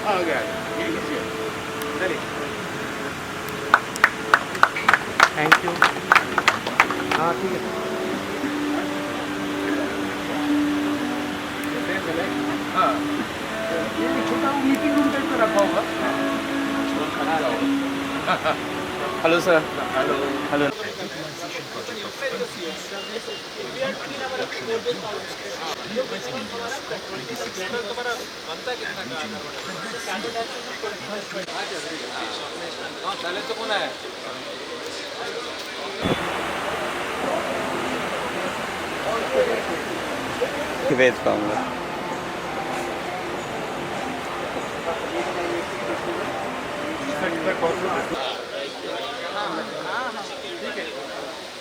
आ गया ये लीजिए चलिए थैंक यू। हाँ ठीक है। हाँ ये छोटा मीटिंग रूम टाइप का रखा होगा। Hello sir. Hello hello. तो कौन है भेज पाऊँगा।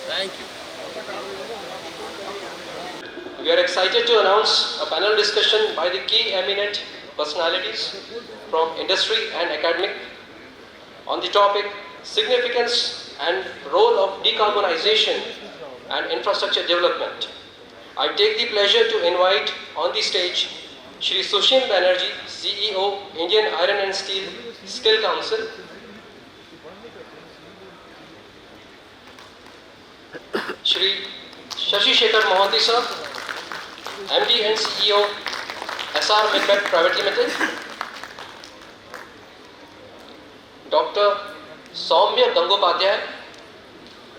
Thank you We are excited to announce a panel discussion by the key eminent personalities from industry and academic on the topic significance and role of decarbonization and infrastructure development. I take the pleasure to invite on the stage Shri Sushil Banerjee, CEO, Indian Iron and Steel Skill Council, Shri Shashi Shekhar Mohanty sir, MD and CEO, SR-Bhilai Private Limited, Dr. Soumya Gangopadhyay,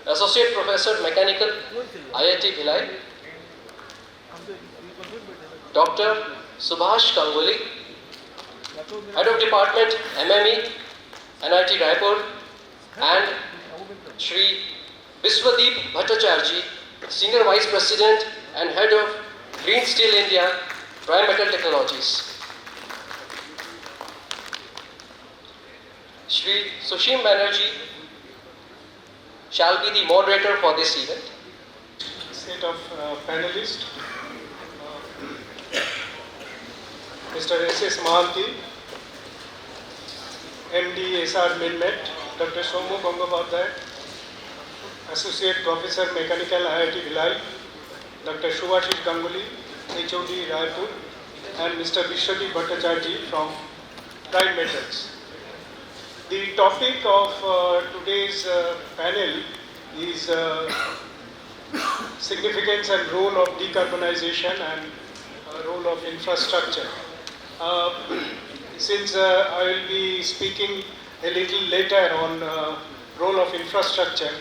Associate Professor Mechanical, IIT Bhilai, Dr. Subhash Ganguly, Head of Department MME, NIT Raipur, and Shri Biswadeep Bhattacharjee, Senior Vice President and Head of Green Steel India, Dry Metal Technologies. Shri Sushil Banerjee shall be the moderator for this event. Set of panelists, Mr. S.S. Mohanty, MD SR Minmet, Dr. Somu Gangopadhyay, Associate Professor Mechanical IIT Bhilai, Dr. Subhash Ganguly, HOD Raipur, and Mr. Biswadeep Bhattacharjee from Dry Metals. The topic of today's panel is significance and role of decarbonization and role of infrastructure. Since I will be speaking a little later on role of infrastructure,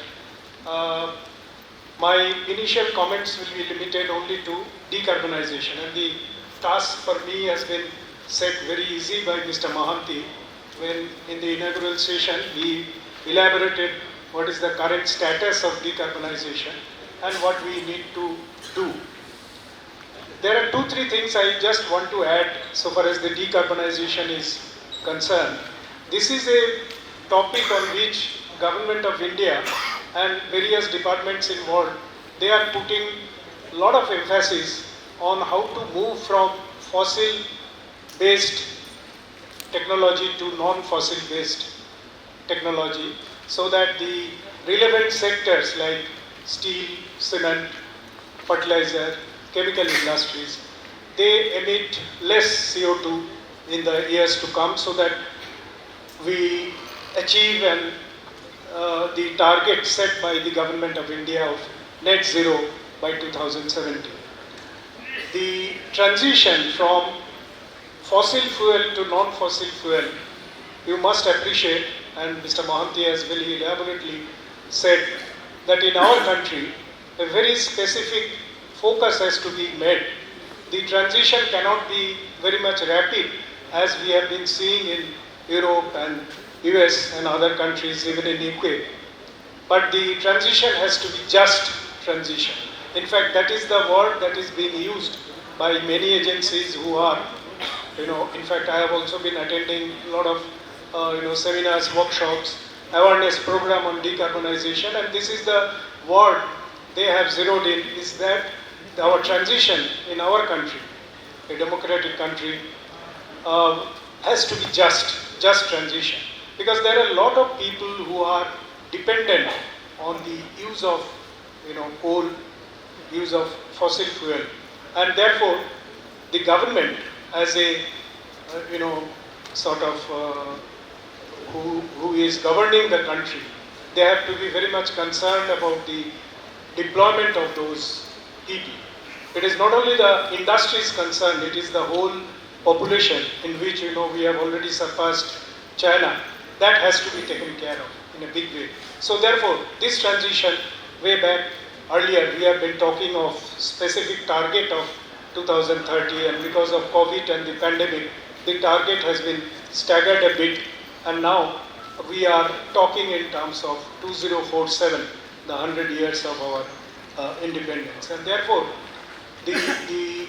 my initial comments will be limited only to decarbonization, and the task for me has been set very easy by Mr. Mohanty when in the inaugural session he elaborated what is the current status of decarbonization and what we need to do. There are 2-3 things I just want to add so far as the decarbonization is concerned. This is a topic on which Government of India and various departments involved, they are putting a lot of emphasis on how to move from fossil-based technology to non-fossil based technology, so that the relevant sectors like steel, cement, fertilizer, chemical industries, they emit less CO2 in the years to come, so that we achieve the target set by the Government of India of net zero by 2070. The transition from fossil fuel to non-fossil fuel, you must appreciate, and Mr. Mohanty has very elaborately said, that in our country, a very specific focus has to be made. The transition cannot be very much rapid as we have been seeing in Europe and US and other countries, even in UK. But the transition has to be just transition. In fact, that is the word that is being used by many agencies who are, in fact, I have also been attending a lot of, seminars, workshops, awareness program on decarbonization, and this is the word they have zeroed in, is that our transition in our country, a democratic country, has to be just transition. Because there are a lot of people who are dependent on the use of, coal, use of fossil fuel, and therefore the government as a, sort of who is governing the country, they have to be very much concerned about the deployment of those people. It is not only the industry is concerned, it is the whole population in which we have already surpassed China. That has to be taken care of in a big way. So therefore, this transition way back earlier, we have been talking of specific target of 2030, and because of COVID and the pandemic, the target has been staggered a bit, and now we are talking in terms of 2047, the 100 years of our independence. And therefore, the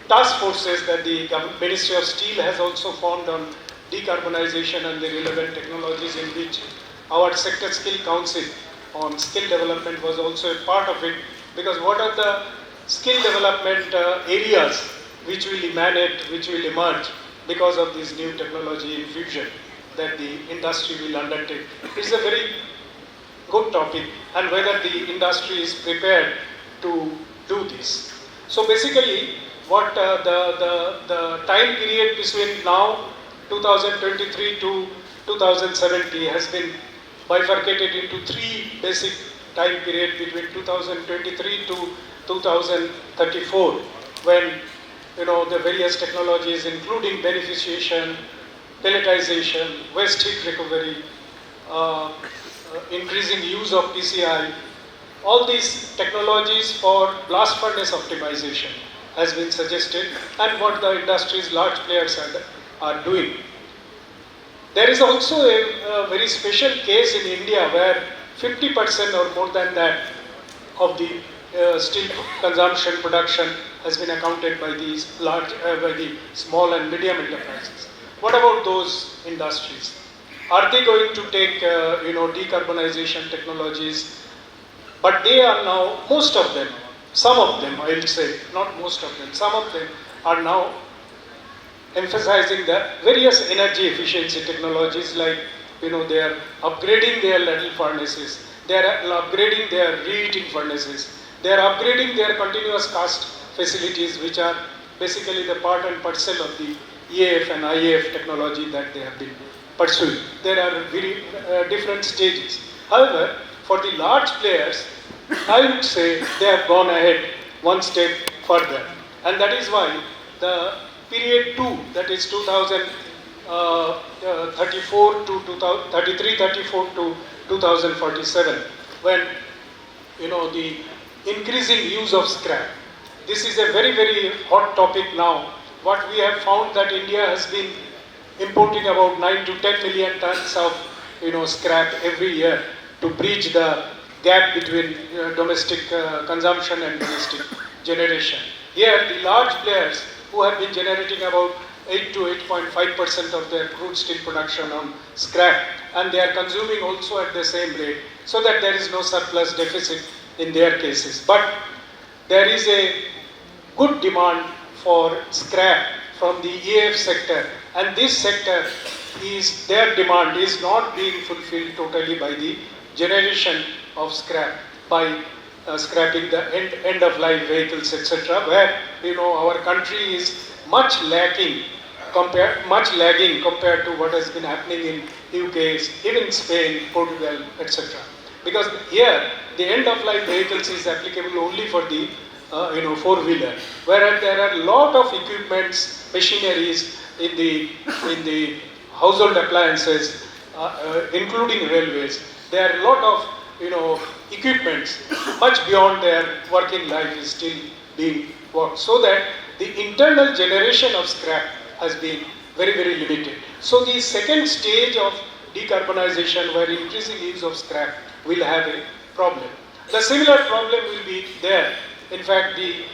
task forces that the Ministry of Steel has also formed on decarbonization and the relevant technologies, in which our Sector Skill Council on skill development was also a part of it, because what are the skill development areas which will emanate, which will emerge because of this new technology infusion that the industry will undertake. It's a very good topic, and whether the industry is prepared to do this. So basically, what the time period between now 2023 to 2070 has been bifurcated into three basic time period between 2023 to 2034, when the various technologies, including beneficiation, pelletization, waste heat recovery, increasing use of PCI, all these technologies for blast furnace optimization has been suggested, and what the industry's large players are doing. There is also a very special case in India where 50% or more than that of the steel consumption production has been accounted by these large, by the small and medium enterprises. What about those industries? Are they going to take decarbonization technologies? But they are now, most of them, some of them, I will say, not most of them, some of them are now emphasizing the various energy efficiency technologies, like they are upgrading their ladle furnaces, they are upgrading their reheating furnaces, they are upgrading their continuous cast facilities, which are basically the part and parcel of the EAF and IAF technology that they have been pursuing. There are very different stages. However, for the large players, I would say they have gone ahead one step further, and that is why the period 2, that is 2034 to 34 to 2047, when the increasing use of scrap. This is a very, very hot topic now. What we have found that India has been importing about 9 to 10 million tons of scrap every year to bridge the gap between domestic consumption and domestic generation. Here, the large players who have been generating about 8 to 8.5% of their crude steel production on scrap, and they are consuming also at the same rate, so that there is no surplus deficit in their cases. But there is a good demand for scrap from the EAF sector, and this sector is, their demand is not being fulfilled totally by the generation of scrap, by scrapping the end of life vehicles, etc., where our country is much lagging compared to what has been happening in UK, even Spain, Portugal, etc. Because here the end of life vehicles is applicable only for the four-wheeler, whereas there are a lot of equipments, machineries in the household appliances, including railways. There are a lot of equipments much beyond their working life is still being worked, so that the internal generation of scrap has been very, very limited. So the second stage of decarbonization, where increasing use of scrap, will have a problem. The similar problem will be there. In fact, the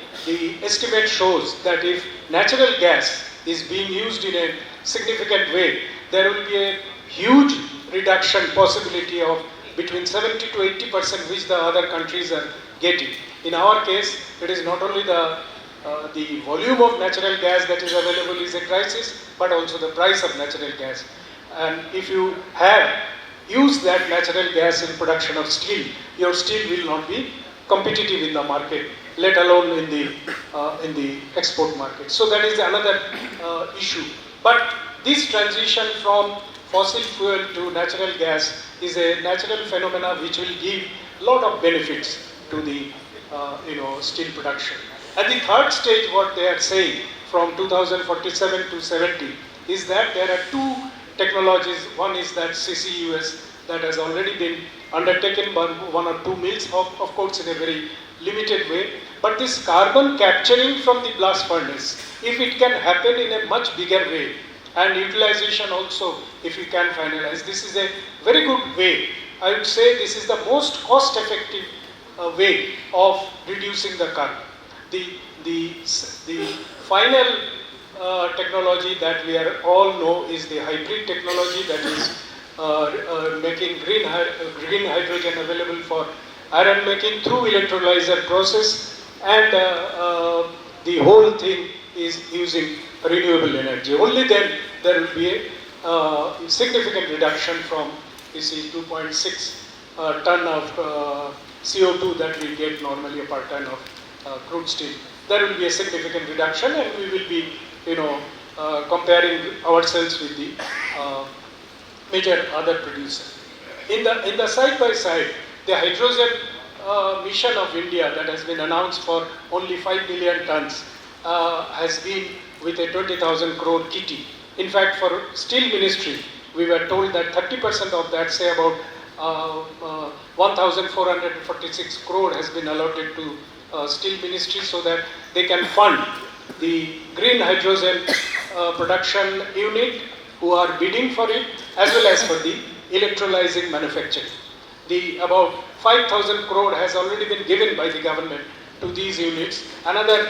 estimate shows that if natural gas is being used in a significant way, there will be a huge reduction possibility of between 70 to 80%, which the other countries are getting. In our case, it is not only the volume of natural gas that is available is a crisis, but also the price of natural gas. And if you have used that natural gas in production of steel, your steel will not be competitive in the market, let alone in the export market. So that is another issue. But this transition from fossil fuel to natural gas is a natural phenomena which will give a lot of benefits to the steel production. At the third stage, what they are saying from 2047 to 70 is that there are two technologies. One is that CCUS that has already been undertaken by one or two mills, of course in a very limited way. But this carbon capturing from the blast furnace, if it can happen in a much bigger way, and utilization also, if we can finalize, this is a very good way. I would say this is the most cost-effective way of reducing the carbon. The final technology that we are all know is the hybrid technology, that is making green hydrogen available for iron making through electrolyzer process, and the whole thing is using renewable energy. Only then there will be a significant reduction from, you see, 2.6 ton of CO2 that we get normally per ton of crude steel. There will be a significant reduction, and we will be, comparing ourselves with the major other producers. In the side by side, the hydrogen mission of India that has been announced for only 5 million tons has been with a 20,000 crore kitty. In fact, for steel ministry, we were told that 30% of that, say about 1,446 crore has been allotted to steel ministry so that they can fund the green hydrogen production unit who are bidding for it, as well as for the electrolyzing manufacturing. The about 5,000 crore has already been given by the government to these units. Another,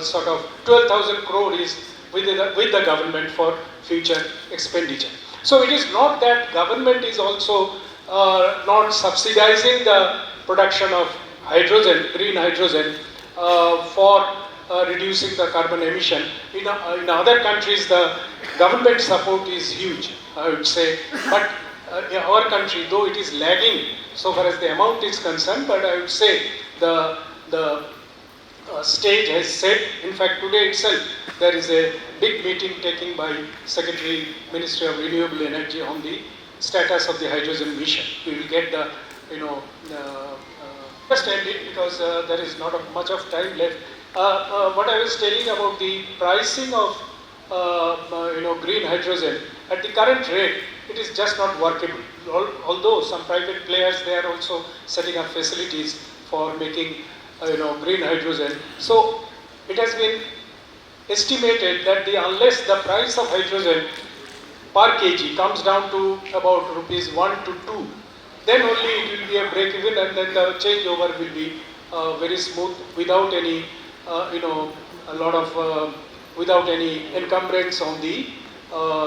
sort of 12,000 crore is with the government for future expenditure. So it is not that government is also not subsidizing the production of hydrogen, green hydrogen, for reducing the carbon emission. In other countries, the government support is huge, I would say. But in our country, though it is lagging so far as the amount is concerned, but I would say the stage has set. In fact, today itself, there is a big meeting taken by Secretary, Ministry of Renewable Energy on the status of the hydrogen mission. We will get the, just end it because there is not much of time left. What I was telling about the pricing of, green hydrogen, at the current rate, it is just not workable. Although some private players, they are also setting up facilities for making, green hydrogen. So it has been estimated that unless the price of hydrogen per kg comes down to about rupees 1 to 2, then only it will be a break even, and then the changeover will be very smooth without any, without any encumbrance on the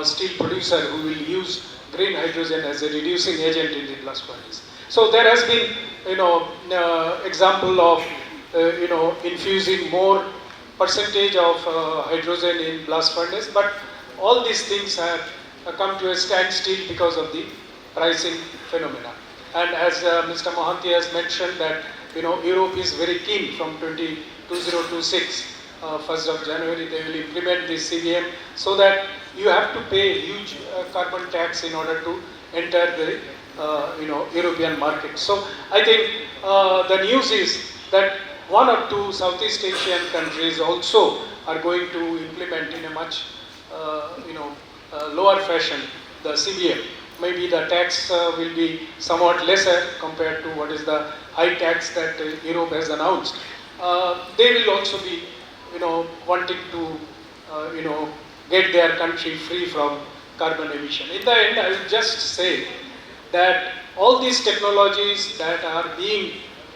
steel producer who will use green hydrogen as a reducing agent in the blast furnace. So there has been, example of, infusing more percentage of hydrogen in blast furnace, but all these things have come to a standstill because of the pricing phenomena. And as Mr. Mohanty has mentioned that, Europe is very keen from 2026, 1st of January, they will implement this CBM so that you have to pay huge carbon tax in order to enter the, European market. So I think the news is that one or two Southeast Asian countries also are going to implement in a much, lower fashion the CBM. Maybe the tax will be somewhat lesser compared to what is the high tax that Europe has announced. They will also be, wanting to, get their country free from carbon emission. In the end, I will just say that all these technologies that are being,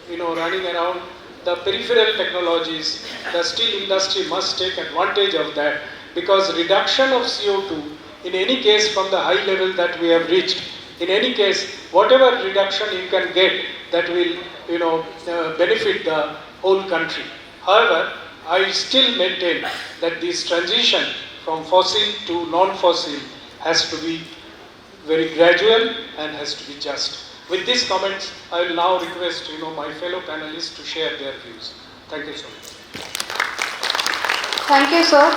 running around, the peripheral technologies, the steel industry must take advantage of that, because reduction of CO2, in any case from the high level that we have reached, in any case, whatever reduction you can get, that will, benefit the whole country. However, I still maintain that this transition from fossil to non-fossil has to be very gradual and has to be just. With these comments, I will now request, my fellow panelists to share their views. Thank you so much. Thank you, sir.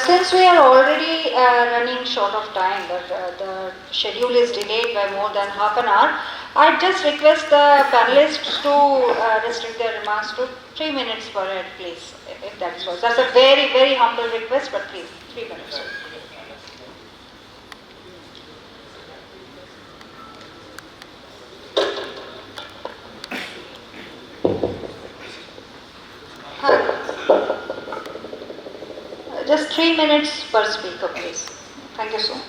Since we are already running short of time, the schedule is delayed by more than half an hour, I just request the panelists to restrict their remarks to 3 minutes per head, please, if that's possible. That's a very, very humble request, but please, 3 minutes. Just 3 minutes per speaker, please. Thank you so much.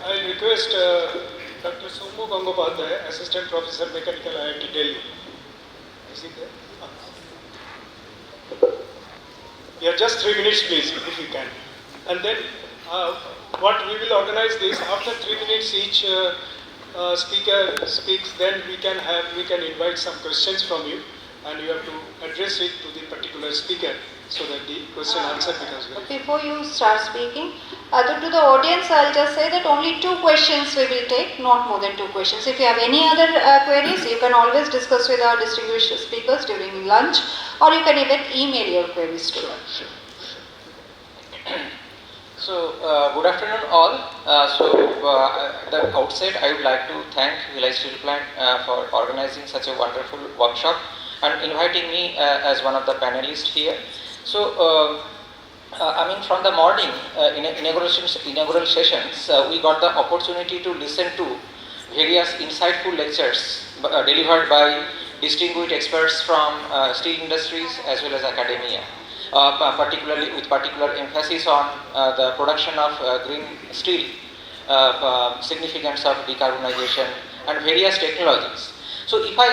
I request Dr. Somu Gangopadhyay, Assistant Professor Mechanical IIT Delhi. Is he there? Yeah, just 3 minutes please, if you can. And then what we will organize this, after 3 minutes each speaker speaks, then we can invite some questions from you, and you have to address it to the particular speaker so that the question answer becomes very. Before you start speaking, to the audience, I'll just say that only 2 questions we will take, not more than 2 questions. If you have any other queries, you can always discuss with our distinguished speakers during lunch, or you can even email your queries to us. So, good afternoon all. At the outset, I would like to thank Bhilai Steel Plant for organizing such a wonderful workshop and inviting me as one of the panelists here. So, from the morning inaugural sessions, we got the opportunity to listen to various insightful lectures delivered by distinguished experts from steel industries as well as academia. Particularly with particular emphasis on the production of green steel, significance of decarbonization and various technologies. So if I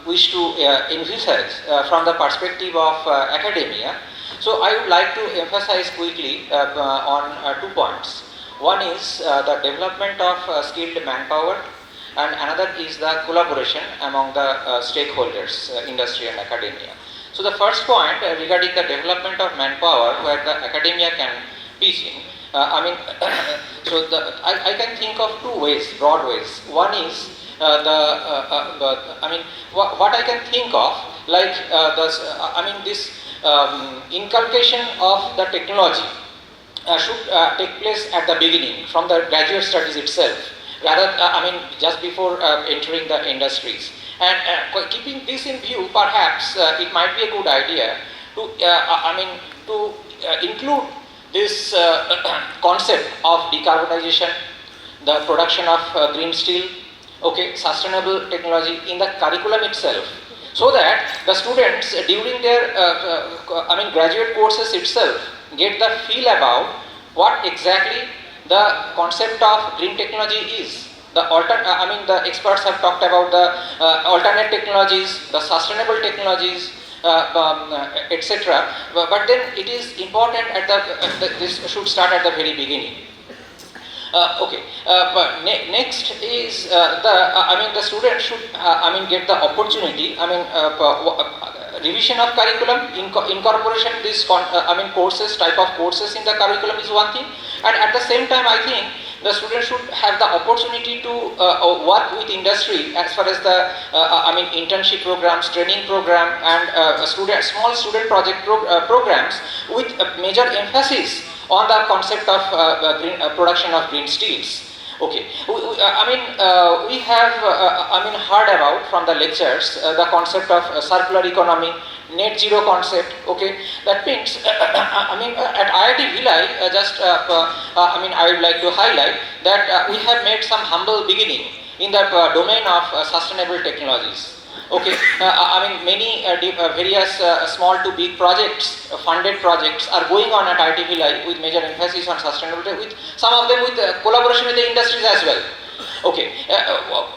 wish to envisage from the perspective of academia, so I would like to emphasize quickly on 2 points. One is the development of skilled manpower, and another is the collaboration among the stakeholders, industry and academia. So the first point regarding the development of manpower, where the academia can pitch in, I can think of 2 ways, broad ways. One is what I can think of, like this inculcation of the technology should take place at the beginning, from the graduate studies itself, rather just before entering the industries. And keeping this in view, perhaps it might be a good idea to include this concept of decarbonization, the production of green steel, sustainable technology in the curriculum itself, so that the students during their graduate courses itself get the feel about what exactly the concept of green technology is. The experts have talked about the alternate technologies, the sustainable technologies, etc. But then it is important this should start at the very beginning. Next is the student should get the opportunity. Revision of curriculum, incorporation this courses, type of courses in the curriculum is one thing, and at the same time I think the student should have the opportunity to work with industry as far as the internship programs, training program, and small student project programs with major emphasis on the concept of production of green steels. We have heard about from the lectures the concept of circular economy, net zero concept. That means at IIT Bhilai, I would like to highlight that we have made some humble beginning in the domain of sustainable technologies. Many various small to big projects, funded projects are going on at IIT Bhilai with major emphasis on sustainability, with some of them with collaboration with the industries as well.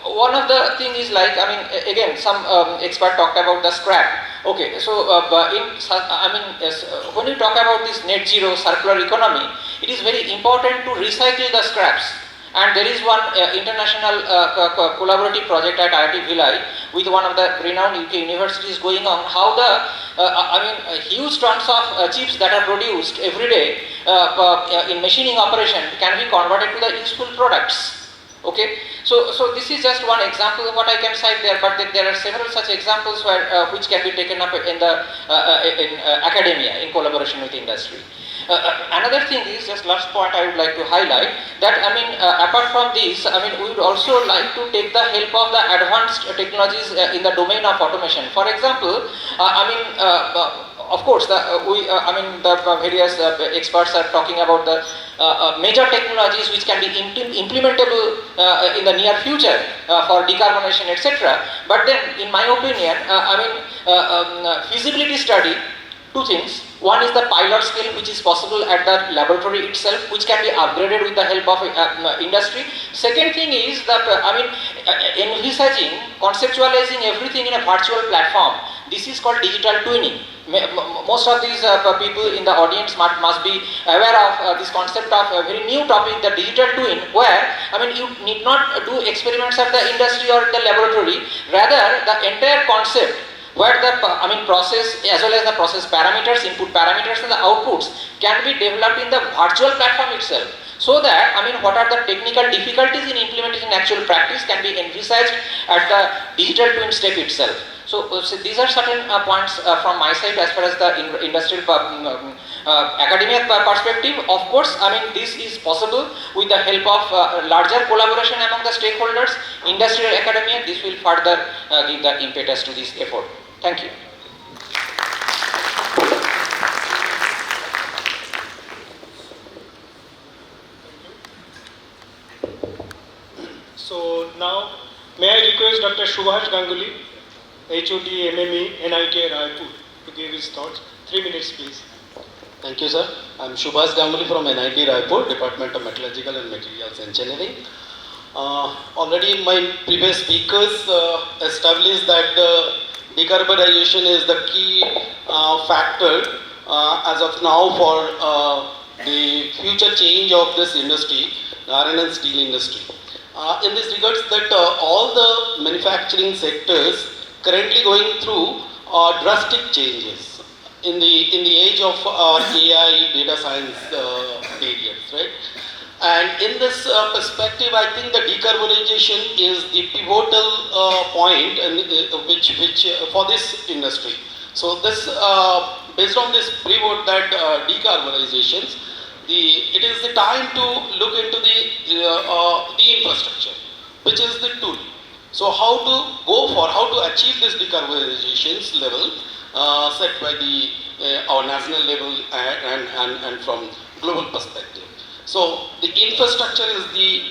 One of the thing is like, again, some expert talked about the scrap. When you talk about this net zero circular economy, it is very important to recycle the scraps. And there is one international collaborative project at IIT Bhilai with one of the renowned UK universities going on, how the huge tons of chips that are produced every day in machining operation can be converted to the useful products. Okay, so this is just one example of what I can cite there, but there are several such examples where which can be taken up in the academia in collaboration with industry. Another thing is, just last point I would like to highlight, that I mean apart from this, I mean we would also like to take the help of the advanced technologies in the domain of automation. For example, of course, the various experts are talking about the major technologies which can be implementable in the near future for decarbonization, etc. But then, in my opinion, feasibility study, two things. One is the pilot scale, which is possible at the laboratory itself, which can be upgraded with the help of industry. Second thing is that envisaging, conceptualizing everything in a virtual platform. This is called digital twinning. Most of these people in the audience must be aware of this concept of a very new topic, the digital twin, where you need not do experiments at the industry or the laboratory. Rather, the entire concept, where the process as well as the process parameters, input parameters and the outputs can be developed in the virtual platform itself. So that what are the technical difficulties in implementing in actual practice can be envisaged at the digital twin step itself. So these are certain points from my side as far as the industrial academia perspective. Of course, this is possible with the help of larger collaboration among the stakeholders, industrial academia. This will further give the impetus to this effort. Thank you. So now, may I request Dr. Subhash Ganguly, HOD MME, NIT Raipur, to give his thoughts. 3 minutes, please. Thank you, sir. I am Subhash Ganguly from NIT Raipur, Department of Metallurgical and Materials Engineering. Already my previous speakers established that the decarbonization is the key factor as of now for the future change of this industry, the iron and steel industry. In this regards, that all the manufacturing sectors currently going through drastic changes in the age of AI, data science periods, right? And in this perspective, I think the decarbonization is the pivotal point, and which for this industry. So this, based on this pivot that decarbonizations, it is the time to look into the infrastructure, which is the tool. So how to achieve this decarbonization level set by our national level and from global perspective. So the infrastructure is the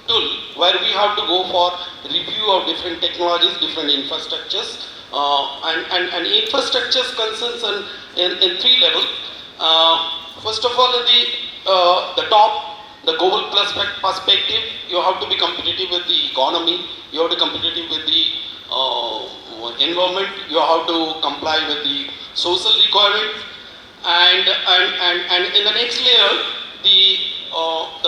tool where we have to go for review of different technologies, different infrastructures, and infrastructures concerns in 3 levels. First of all, the top, the global perspective, you have to be competitive with the economy, you have to be competitive with the environment, you have to comply with the social requirements, and in the next layer, the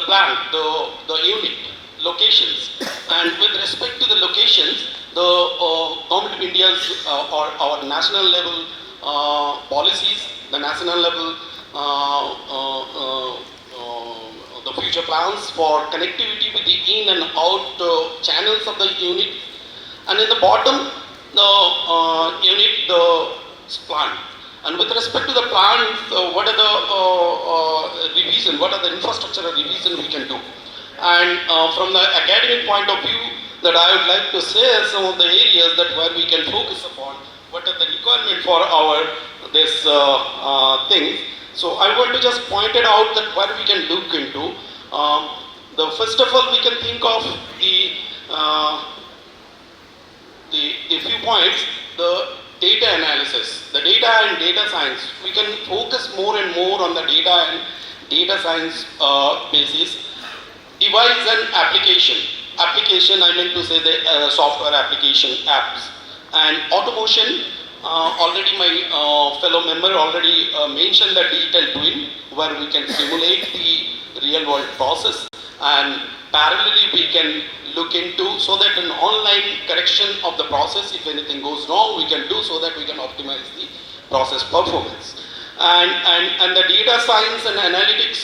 plant, the unit, locations, and with respect to the locations, the Government of India's or our national level policies, the national level the future plans for connectivity with the in and out channels of the unit, and in the bottom, the unit, the plant. And with respect to the plant, what are the revision, what are the infrastructural revision we can do? And from the academic point of view, that I would like to say some of the areas that where we can focus upon, what are the requirement for our this thing. So I want to just point it out that what we can look into. The first of all, we can think of the few points, the data analysis, the data and data science. We can focus more and more on the data and data science basis. Device and application. Application, I meant to say the software application apps. And automation, already my fellow member already mentioned the digital twin, where we can simulate the real world process, and parallelly we can look into so that an online correction of the process, if anything goes wrong, we can do so that we can optimize the process performance. And the data science and analytics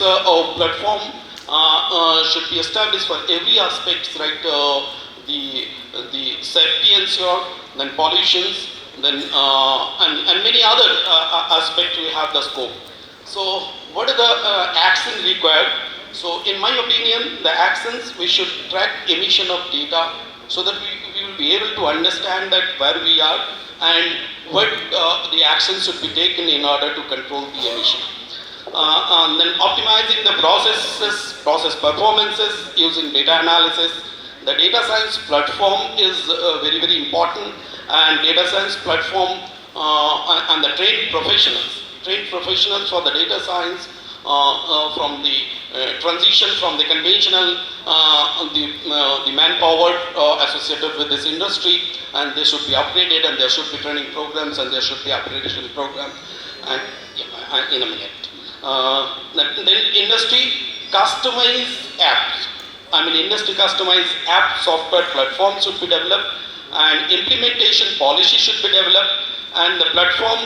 platform should be established for every aspect, right? The safety ensure, then pollutions, then and many other aspects we have the scope. So what are the action required? So in my opinion, the actions, we should track emission of data so that we will be able to understand that where we are and what the actions should be taken in order to control the emission. And then optimizing the processes, process performances using data analysis. The data science platform is very, very important, and data science platform and the trained professionals for the data science from the transition from the conventional the manpower associated with this industry, and they should be upgraded, and there should be training programs, and there should be upgradation program, and in a minute. Then industry customized apps. Industry customized app software platforms should be developed, and implementation policy should be developed, and the platform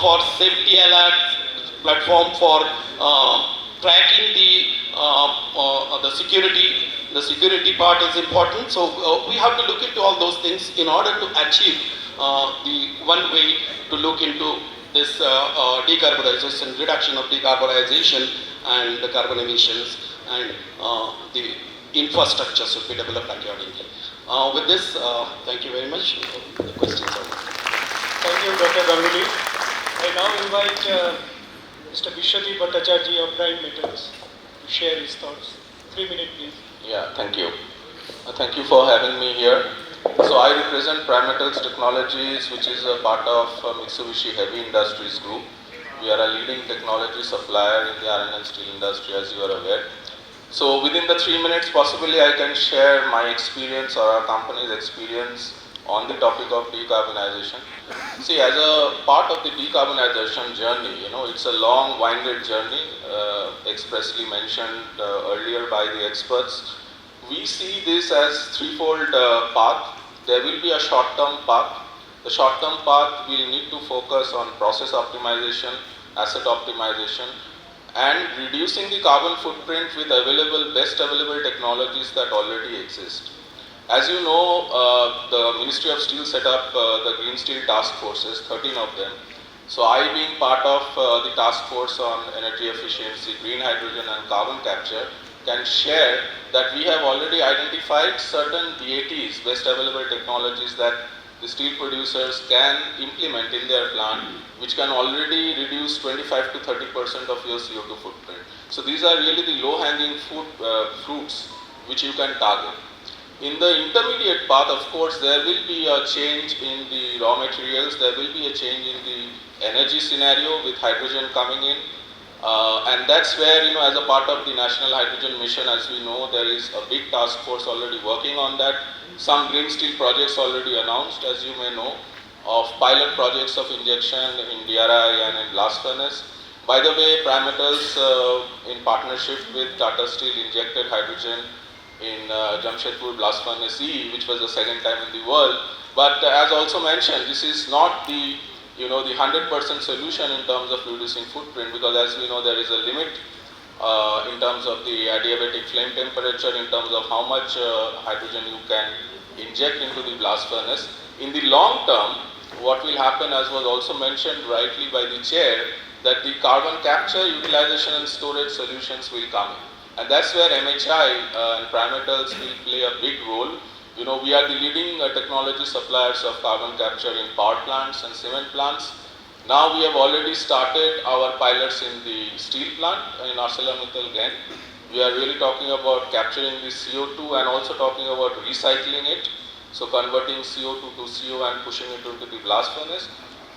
for safety alerts, platform for tracking the security. The security part is important, so we have to look into all those things in order to achieve the one way to look into this decarbonization, reduction of decarbonization and the carbon emissions, and the infrastructure should be developed accordingly. With this, thank you very much. The questions are. Thank you, Dr. Ganguly. I now invite Mr. Vishwadeep Bhattacharjee of Prime Metals to share his thoughts. 3 minutes, please. Yeah, thank you. Thank you for having me here. So I represent Prime Metals Technologies, which is a part of Mitsubishi Heavy Industries Group. We are a leading technology supplier in the iron and steel industry, as you are aware. So within the 3 minutes, possibly I can share my experience or our company's experience on the topic of decarbonization. See, as a part of the decarbonization journey, it's a long, winded journey, expressly mentioned earlier by the experts. We see this as threefold path. There will be a short-term path. The short-term path will need to focus on process optimization, asset optimization, and reducing the carbon footprint with best available technologies that already exist. As you know, the Ministry of Steel set up the Green Steel Task Forces, 13 of them. So I, being part of the task force on energy efficiency, green hydrogen and carbon capture, can share that we have already identified certain BATs, best available technologies, that the steel producers can implement in their plant, which can already reduce 25 to 30% of your CO2 footprint. So these are really the low-hanging fruits which you can target. In the intermediate path, of course, there will be a change in the raw materials, there will be a change in the energy scenario with hydrogen coming in. And that's where, as a part of the National Hydrogen Mission, as we know, there is a big task force already working on that. Some green steel projects already announced, as you may know, of pilot projects of injection in DRI and in blast furnace. By the way, Prime Metals, in partnership with Tata Steel, injected hydrogen in Jamshedpur blast furnace E, which was the second time in the world. But as also mentioned, this is not the the 100% solution in terms of reducing footprint, because as we know, there is a limit in terms of the adiabatic flame temperature, in terms of how much hydrogen you can inject into the blast furnace. In the long term, what will happen, as was also mentioned rightly by the chair, that the carbon capture, utilization and storage solutions will come in. And that's where MHI and Prime Metals will play a big role. We are the leading technology suppliers of carbon capture in power plants and cement plants. Now we have already started our pilots in the steel plant in ArcelorMittal Ghent. We are really talking about capturing the CO2 and also talking about recycling it. So converting CO2 to CO and pushing it into the blast furnace.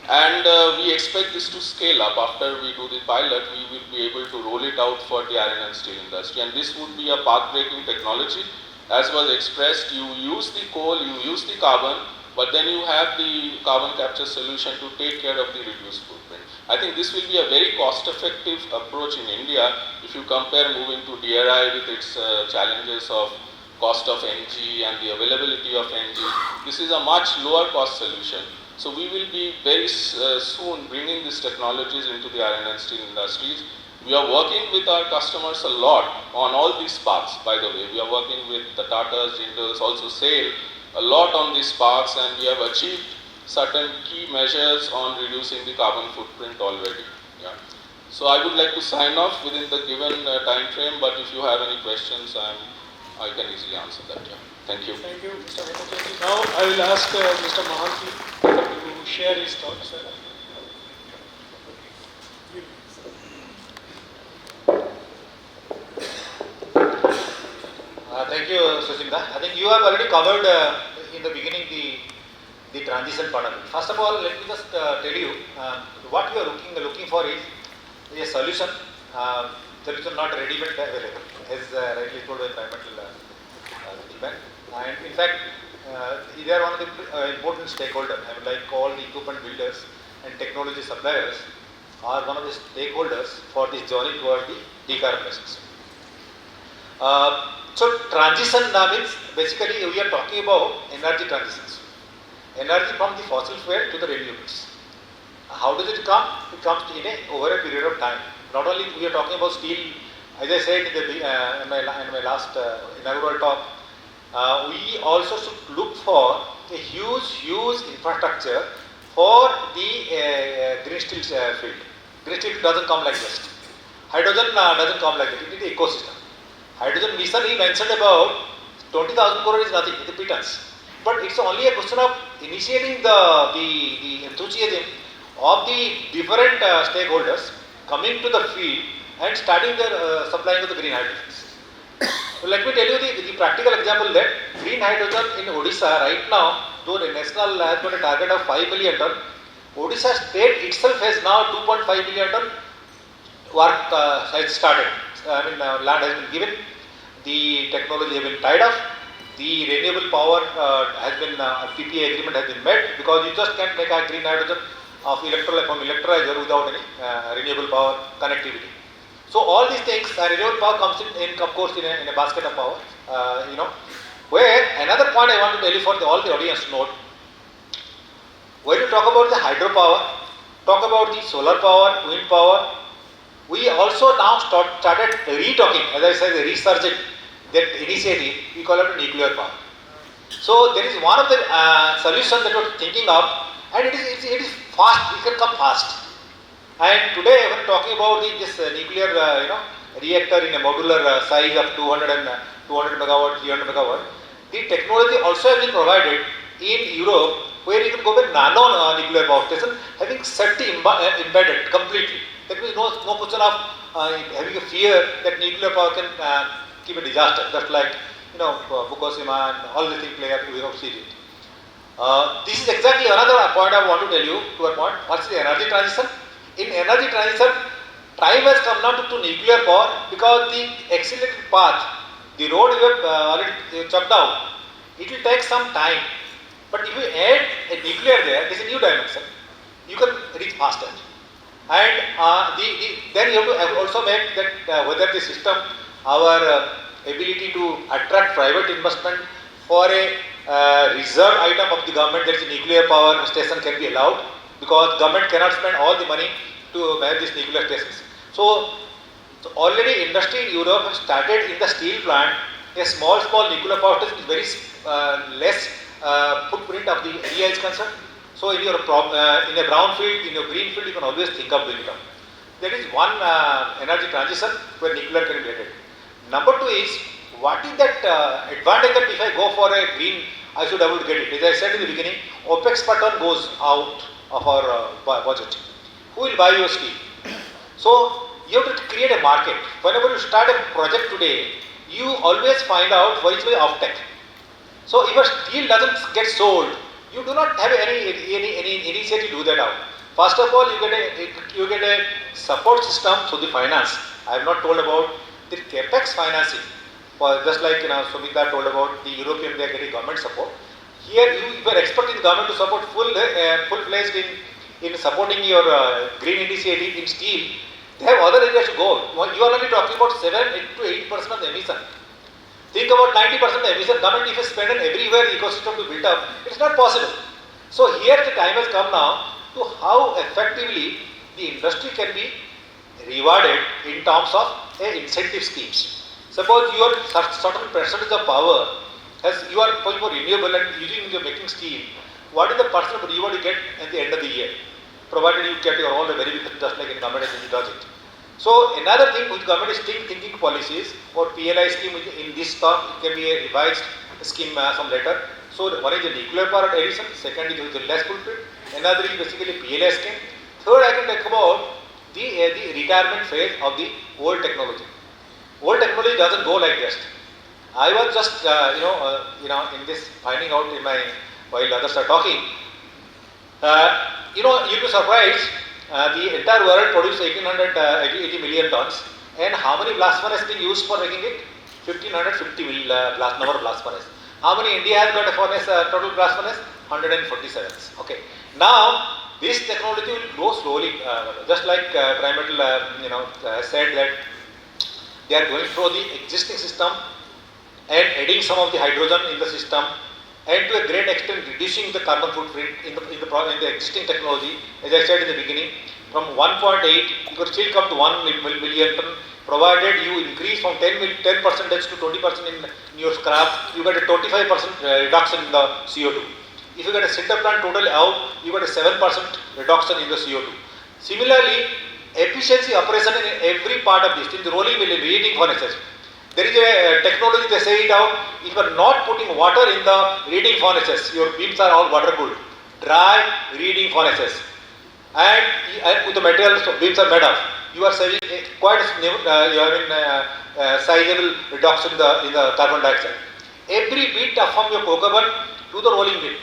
And we expect this to scale up. After we do the pilot, we will be able to roll it out for the iron and steel industry. And this would be a path-breaking technology. As was expressed, you use the coal, you use the carbon, but then you have the carbon capture solution to take care of the reduced footprint. I think this will be a very cost-effective approach in India if you compare moving to DRI with its challenges of cost of NG and the availability of NG. This is a much lower cost solution. So we will be very soon bringing these technologies into the iron and steel industries. We are working with our customers a lot on all these parts, by the way. We are working with the Tatas, Jindals, also SAIL, a lot on these parts, and we have achieved certain key measures on reducing the carbon footprint already. Yeah. So I would like to sign off within the given time frame, but if you have any questions, I can easily answer that. Yeah. Thank you. Thank you, Mr. Bhattacharya. Now I will ask Mr. Mahanti to share his thoughts. Thank you, Susimda. I think you have already covered in the beginning the transition part of it. First of all, let me just tell you what you are looking for is a solution. Solution not ready-made available, as rightly told by environmental gentleman. And in fact, they are one of the important stakeholders. I mean, like all the equipment builders and technology suppliers are one of the stakeholders for this journey towards the decarbonization. So transition means basically we are talking about energy transitions. Energy from the fossil fuel to the renewables. How does it come? It comes over a period of time. Not only we are talking about steel, as I said in my last inaugural talk, we also should look for a huge infrastructure for the green steel field. Green steel doesn't come like this. Hydrogen doesn't come like that. It is an ecosystem. Hydrogen mission he mentioned about 20,000 crore is nothing, it's a pittance. But it's only a question of initiating the enthusiasm of the different stakeholders coming to the field and starting their supplying of the green hydrogens. So let me tell you the practical example that green hydrogen in Odisha right now, though the national has got a target of 5 million ton, Odisha state itself has now 2.5 million ton work has started. Land has been given, the technology has been tied up, the renewable power has been, PPA agreement has been met, because you just can't make a green hydrogen of from electrolyzer without any renewable power connectivity. So all these things, renewable power comes in of course in a basket of power, where another point I want to tell you for all the audience to note, when you talk about the hydropower, talk about the solar power, wind power, we also now started re-talking, as I said, researching that initiative, we call it nuclear power. So there is one of the solutions that we are thinking of, and it is fast, it can come fast. And today when talking about this nuclear reactor in a modular size of 200 megawatt, 300 megawatt, the technology also has been provided in Europe, where you can go with nano nuclear power station having safety embedded completely. That means no question of having a fear that nuclear power can keep a disaster, just like Fukushima and all the things we have seen it. This is exactly another point I want to tell you. To a point, what's the energy transition? In energy transition, time has come now to nuclear power, because the accelerated path, the road you have already chopped out, it will take some time. But if you add a nuclear there, this is a new dimension. You can reach faster. And then you have to also make that whether the system, our ability to attract private investment for a reserve item of the government, that is a nuclear power station, can be allowed, because government cannot spend all the money to manage these nuclear stations. So already industry in Europe has started in the steel plant a small nuclear power station is very less footprint of the area is concerned. So in your in a brown field, in your green field, you can always think of doing it. There is one energy transition where nuclear can be added. Number two is, what is that advantage that if I go for a green, I should able to get it. As I said in the beginning, OPEX per ton goes out of our budget. Who will buy your steel? So you have to create a market. Whenever you start a project today, you always find out what is the offtake. So if a steel doesn't get sold, you do not have any initiative to do that out. First of all, you get a support system, so the finance. I have not told about the capex financing. For just like Sumita told about the European, they are getting government support. Here, you are expecting the government to support full-fledged in supporting your green initiative in steel. They have other areas to go. You are only talking about 7 to 8% of the emission. Think about 90% of the emission. Government, if you spend on everywhere the ecosystem to build up, it is not possible. So here the time has come now to how effectively the industry can be rewarded in terms of incentive schemes. Suppose your certain percentage of power you are going for renewable and using your making steel, what is the percent of reward you get at the end of the year? Provided you get your all the verification just like in government agency does it. So another thing which government is still thinking policies or PLI scheme in this term, it can be a revised scheme some later. So one is the nuclear power addition, second is the less footprint, another is basically PLI scheme. Third I can talk about the retirement phase of the old technology. Old technology doesn't go like this. I was just in this finding out in my while others are talking. You'll be surprised. The entire world produced 80 million tons, and how many blast furnace being used for making it? 1550 number of blast furnace. How many India has got a furnace total blast furnace? 147. Okay. Now this technology will grow slowly, just like Primetal said that they are going through the existing system and adding some of the hydrogen in the system, and to a great extent reducing the carbon footprint in the existing technology. As I said in the beginning, from 1.8 you could still come to 1 million ton, provided you increase from 10% to 20% in your scrap, you get a 25% reduction in the CO2. If you get a sinter plant totally out, you get a 7% reduction in the CO2. Similarly, efficiency operation in every part of this, in the rolling mill, in reheating furnaces. There is a technology, they say it out, if you are not putting water in the reheating furnaces, your beams are all water cooled, dry reheating furnaces, and with the materials beams are made of, you are saving quite a sizable reduction in the carbon dioxide. Every bit from your coke oven to the rolling mill,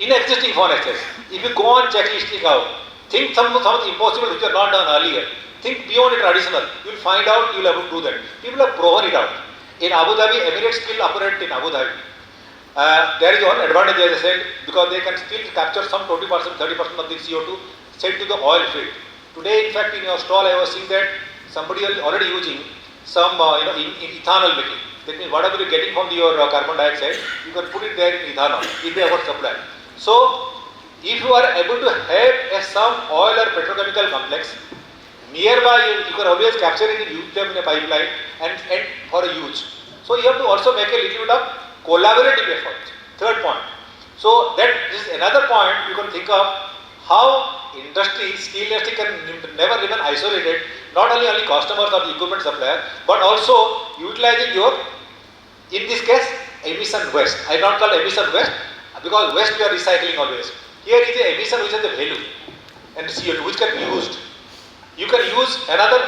in existing furnaces, if you go on checklisting out, think something impossible which you have not done earlier. Think beyond the traditional. You will find out, you will have to do that. People have proven it out. In Abu Dhabi, Emirates still operate in Abu Dhabi. There is one advantage, as I said, because they can still capture some 20%, 30% of the CO2 sent to the oil field. Today, in fact, in your stall, I was seeing that somebody is already using some, in ethanol making. That means whatever you are getting from your carbon dioxide, you can put it there in ethanol if they have supply. So, if you are able to have some oil or petrochemical complex, nearby you can always capture it and use them in a pipeline and for a use. So you have to also make a little bit of collaborative effort. Third point. So that is another point you can think of how industry, steel industry can never remain isolated, not only customers or the equipment supplier, but also utilizing your, in this case, emission waste. I not call emission waste because waste we are recycling always. Here is the emission which is the value and CO2 which can be used. You can use another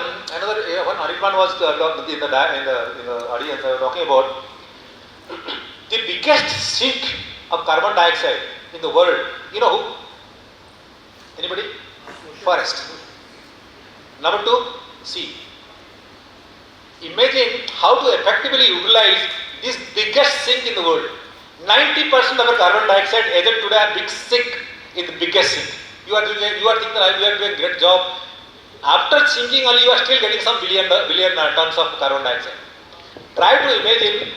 one. Arifan was in the audience talking about the biggest sink of carbon dioxide in the world. You know who? Anybody? Forest. Number 2, sea. Imagine how to effectively utilize this biggest sink in the world. 90% of our carbon dioxide agent today are big sink in the biggest sink. You are thinking that you are doing a great job. After sinking only, you are still getting some billion tons of carbon dioxide. Try to imagine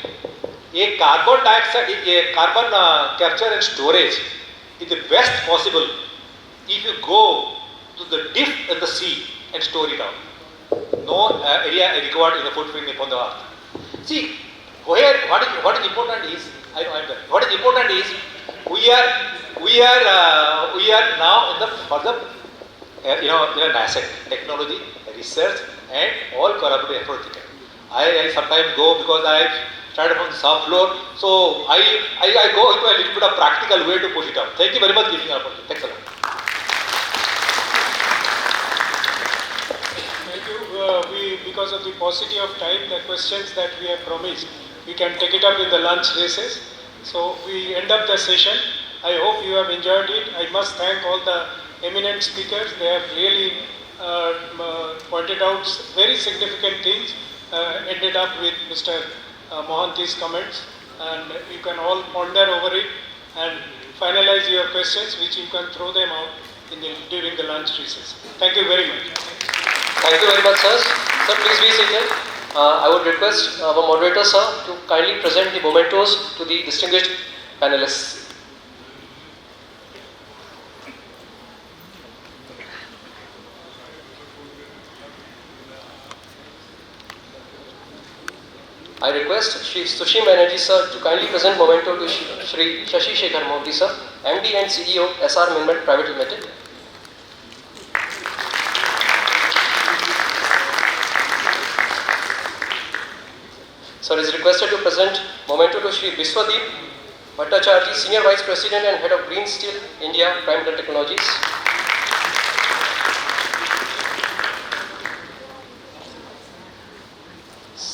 a carbon dioxide, a carbon capture and storage is the best possible if you go to the deep in the sea and store it out. No area required in the footprint upon the earth. See, what is important is, what is important is we are now in the further nascent technology, research, and all collaborative approach. I sometimes go because I started from the shop floor, so I go into a little bit of practical way to push it up. Thank you very much for giving an opportunity. Thanks a lot. Thank you. Because of the paucity of time, the questions that we have promised, we can take it up in the lunch recess. So we end up the session. I hope you have enjoyed it. I must thank all the eminent speakers. They have really pointed out very significant things, ended up with Mr. Mohanty's comments, and you can all ponder over it and finalize your questions, which you can throw them out during the lunch recess. Thank you very much. Thank you very much, sir. Sir, please be seated. I would request our moderator, sir, to kindly present the mementos to the distinguished panelists. I request Shri Sushim Banerjee sir to kindly present memento to Shri Shashi Shekhar Modi sir, MD and CEO SR Minmet Private Limited. Sir is requested to present memento to Shri Biswadeep Bhattacharjee, Senior Vice President and Head of Green Steel India Prime Metal Technologies.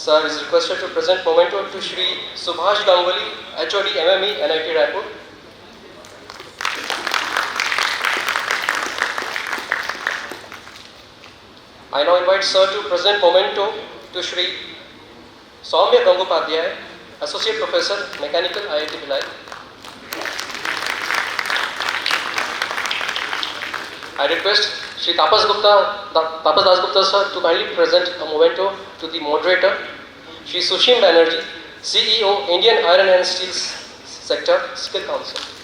Sir is requested to present memento to Shri Subhash Ganguly, HOD MME, NIT Raipur. I now invite Sir to present memento to Shri Soumya Gangopadhyay, Associate Professor, Mechanical, IIT Bhilai. I request Shri Tapas Das Gupta sir to kindly present a memento to the moderator, Shri Sushim Banerjee, CEO, Indian Iron and Steel Sector, Skill Council.